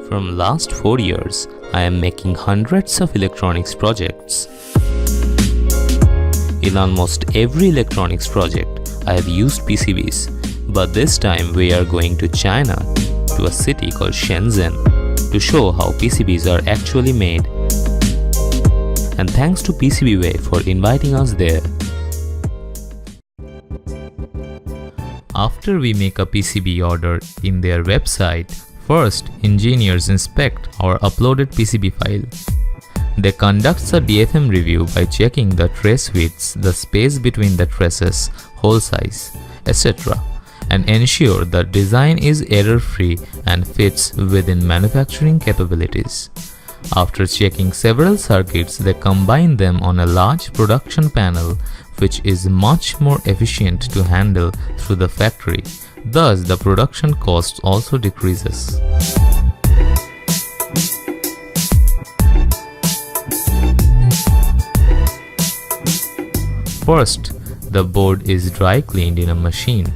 From last 4 years, I am making hundreds of electronics projects. In almost every electronics project, I have used PCBs, but this time we are going to China, to a city called Shenzhen, to show how PCBs are actually made. And thanks to PCBWay for inviting us there. After we make a PCB order in their website, first engineers inspect our uploaded PCB file. They conduct a DFM review by checking the trace widths, the space between the traces, hole size, etc. and ensure the design is error-free and fits within manufacturing capabilities. After checking several circuits, they combine them on a large production panel, which is much more efficient to handle through the factory. Thus, the production cost also decreases. First, the board is dry cleaned in a machine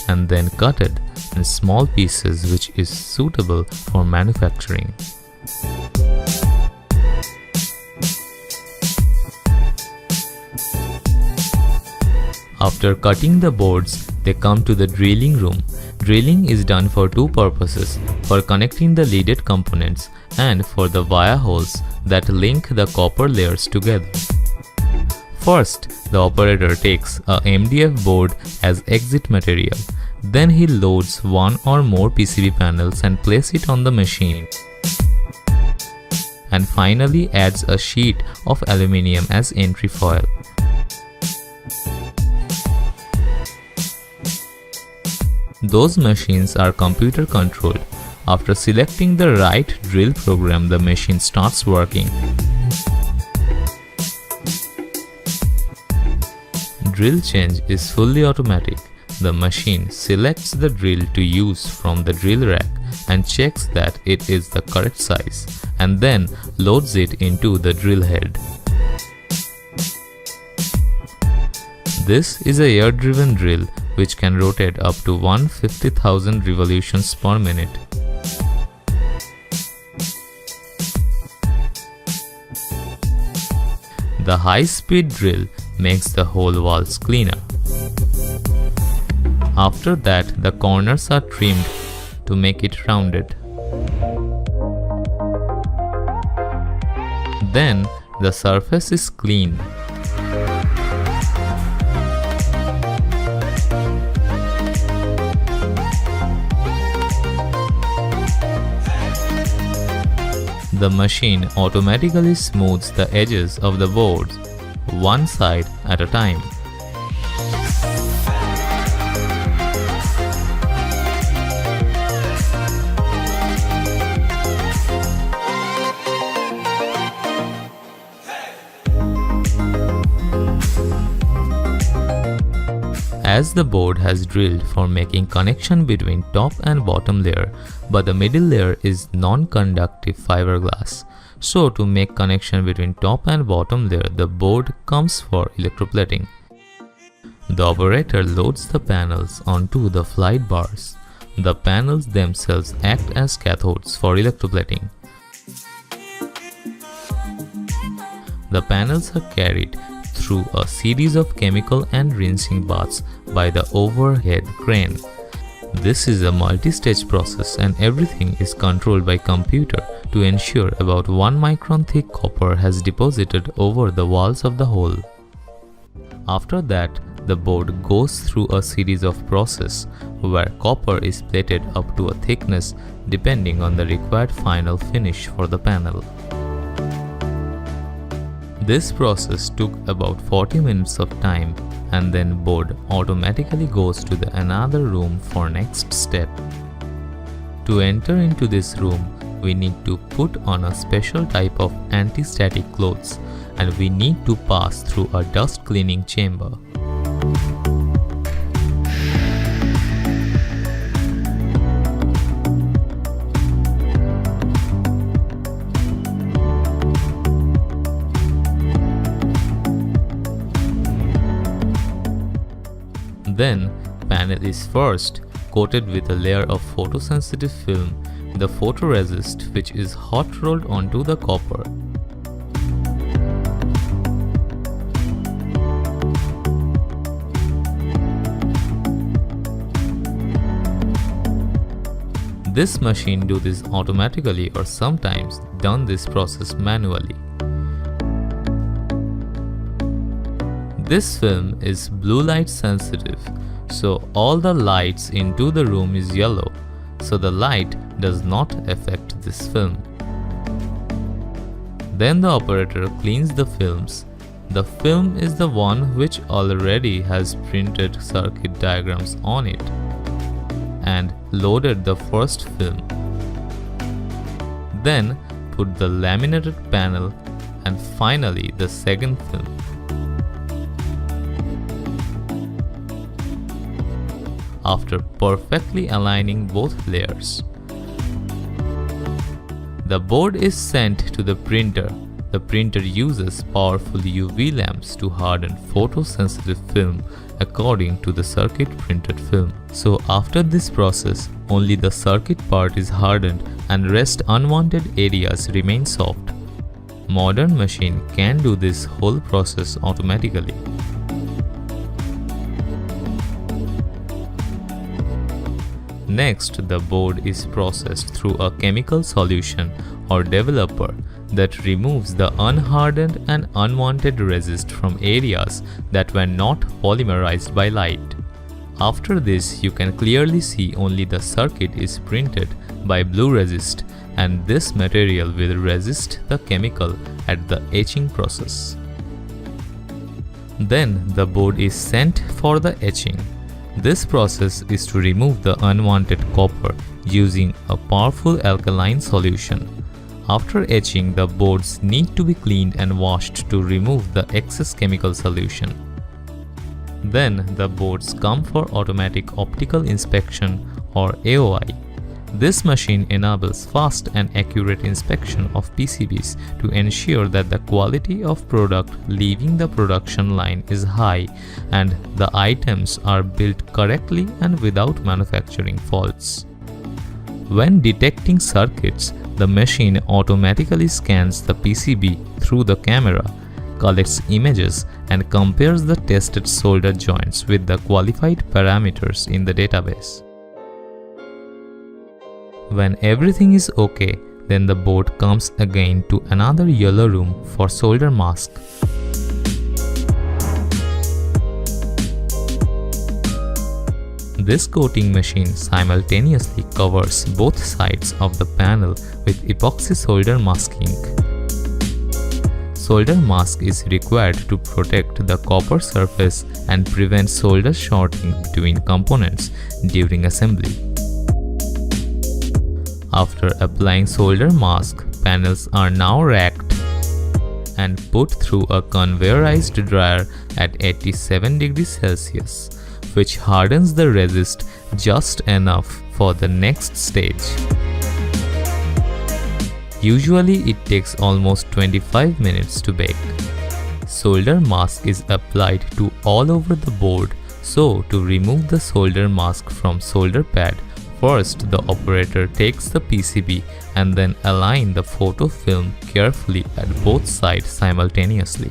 and then cutted in small pieces, which is suitable for manufacturing. After cutting the boards, they come to the drilling room. Drilling is done for two purposes: for connecting the leaded components and for the via holes that link the copper layers together. First, the operator takes a MDF board as exit material. Then he loads one or more PCB panels and places it on the machine. And finally adds a sheet of aluminium as entry foil. Those machines are computer controlled. After selecting the right drill program, the machine starts working. Drill change is fully automatic. The machine selects the drill to use from the drill rack and checks that it is the correct size, and then loads it into the drill head. This is a air-driven drill which can rotate up to 150,000 revolutions per minute. The high-speed drill makes the whole walls cleaner. After that, the corners are trimmed to make it rounded. Then, the surface is cleaned. The machine automatically smooths the edges of the boards, one side at a time. As the board has drilled for making connection between top and bottom layer, but the middle layer is non-conductive fiberglass. So to make connection between top and bottom layer, the board comes for electroplating. The operator loads the panels onto the flight bars. The panels themselves act as cathodes for electroplating. The panels are carried through a series of chemical and rinsing baths by the overhead crane. This is a multi-stage process and everything is controlled by computer to ensure about 1 micron thick copper has deposited over the walls of the hole. After that, the board goes through a series of process where copper is plated up to a thickness depending on the required final finish for the panel. This process took about 40 minutes of time, and then board automatically goes to another room for next step. To enter into this room, we need to put on a special type of anti-static clothes, and we need to pass through a dust cleaning chamber. Then, panel is first coated with a layer of photosensitive film, the photoresist, which is hot rolled onto the copper. This machine do this automatically or sometimes done this process manually. This film is blue light sensitive, so all the lights into the room is yellow, so the light does not affect this film. Then the operator cleans the films. The film is the one which already has printed circuit diagrams on it, and loaded the first film. Then put the laminated panel and finally the second film. After perfectly aligning both layers, the board is sent to the printer. The printer uses powerful UV lamps to harden photosensitive film according to the circuit printed film. So after this process, only the circuit part is hardened and rest unwanted areas remain soft. Modern machine can do this whole process automatically. Next, the board is processed through a chemical solution or developer that removes the unhardened and unwanted resist from areas that were not polymerized by light. After this, you can clearly see only the circuit is printed by blue resist, and this material will resist the chemical at the etching process. Then the board is sent for the etching. This process is to remove the unwanted copper using a powerful alkaline solution. After etching, the boards need to be cleaned and washed to remove the excess chemical solution. Then the boards come for automatic optical inspection or AOI. This machine enables fast and accurate inspection of PCBs to ensure that the quality of product leaving the production line is high and the items are built correctly and without manufacturing faults. When detecting circuits, the machine automatically scans the PCB through the camera, collects images, and compares the tested solder joints with the qualified parameters in the database. When everything is okay, then the board comes again to another yellow room for solder mask. This coating machine simultaneously covers both sides of the panel with epoxy solder masking. Solder mask is required to protect the copper surface and prevent solder shorting between components during assembly. After applying solder mask, panels are now racked and put through a conveyorized dryer at 87 degrees Celsius, which hardens the resist just enough for the next stage. Usually it takes almost 25 minutes to bake. Solder mask is applied to all over the board, so to remove the solder mask from solder pad, first the operator takes the PCB and then align the photo film carefully at both sides simultaneously.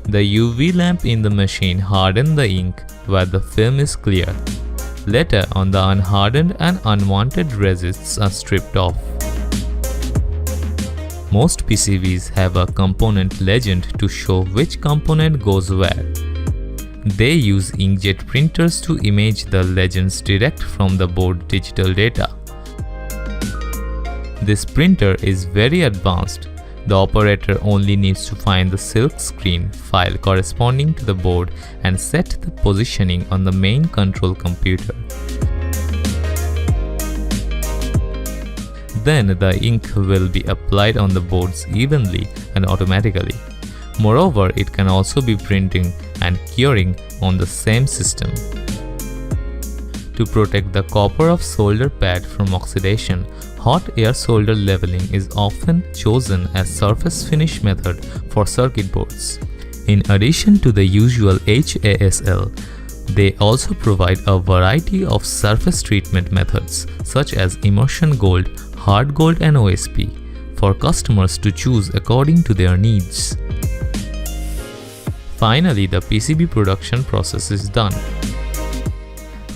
The UV lamp in the machine hardens the ink where the film is clear. Later on, the unhardened and unwanted resists are stripped off. Most PCBs have a component legend to show which component goes where. They use inkjet printers to image the legends direct from the board digital data. This printer is very advanced. The operator only needs to find the silk screen file corresponding to the board and set the positioning on the main control computer. Then the ink will be applied on the boards evenly and automatically. Moreover, it can also be printing and curing on the same system. To protect the copper of solder pad from oxidation, hot air solder leveling is often chosen as surface finish method for circuit boards. In addition to the usual HASL, they also provide a variety of surface treatment methods such as immersion gold, hard gold and OSP for customers to choose according to their needs. Finally, the PCB production process is done.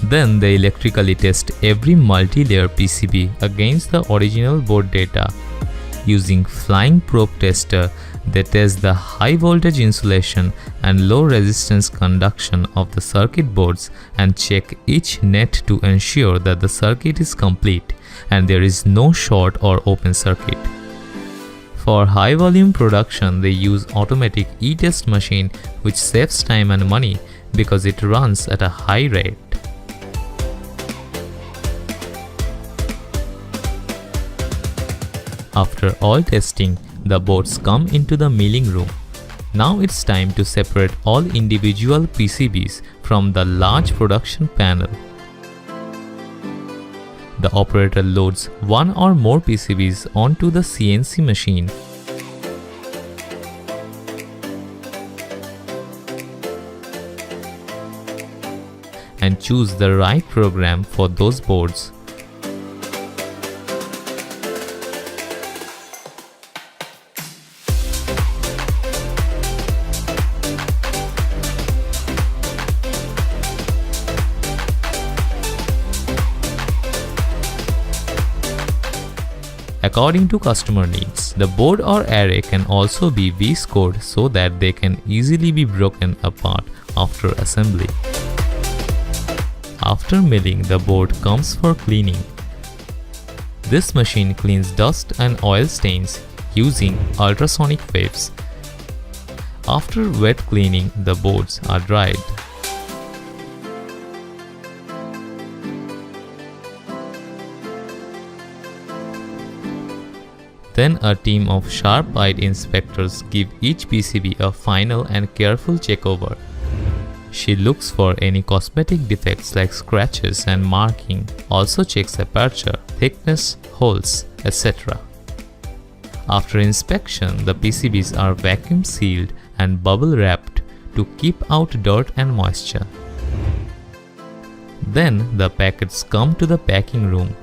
Then they electrically test every multi-layer PCB against the original board data. Using flying probe tester, they test the high voltage insulation and low resistance conduction of the circuit boards and check each net to ensure that the circuit is complete and there is no short or open circuit. For high volume production, they use automatic e-test machine which saves time and money because it runs at a high rate. After all testing, the boards come into the milling room. Now it's time to separate all individual PCBs from the large production panel. The operator loads one or more PCBs onto the CNC machine. And choose the right program for those boards. According to customer needs, the board or array can also be V-scored so that they can easily be broken apart after assembly. After milling, the board comes for cleaning. This machine cleans dust and oil stains using ultrasonic waves. After wet cleaning, the boards are dried. Then a team of sharp-eyed inspectors give each PCB a final and careful checkover. She looks for any cosmetic defects like scratches and marking, also checks aperture, thickness, holes, etc. After inspection, the PCBs are vacuum sealed and bubble wrapped to keep out dirt and moisture. Then the packets come to the packing room.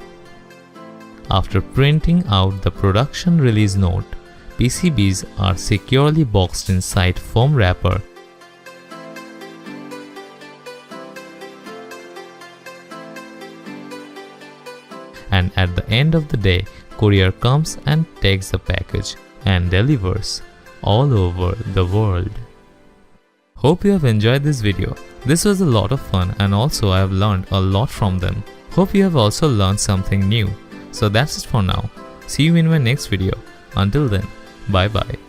After printing out the production release note, PCBs are securely boxed inside foam wrapper. And at the end of the day, courier comes and takes the package and delivers all over the world. Hope you have enjoyed this video. This was a lot of fun and also I have learned a lot from them. Hope you have also learned something new. So that's it for now. See you in my next video. Until then, bye bye.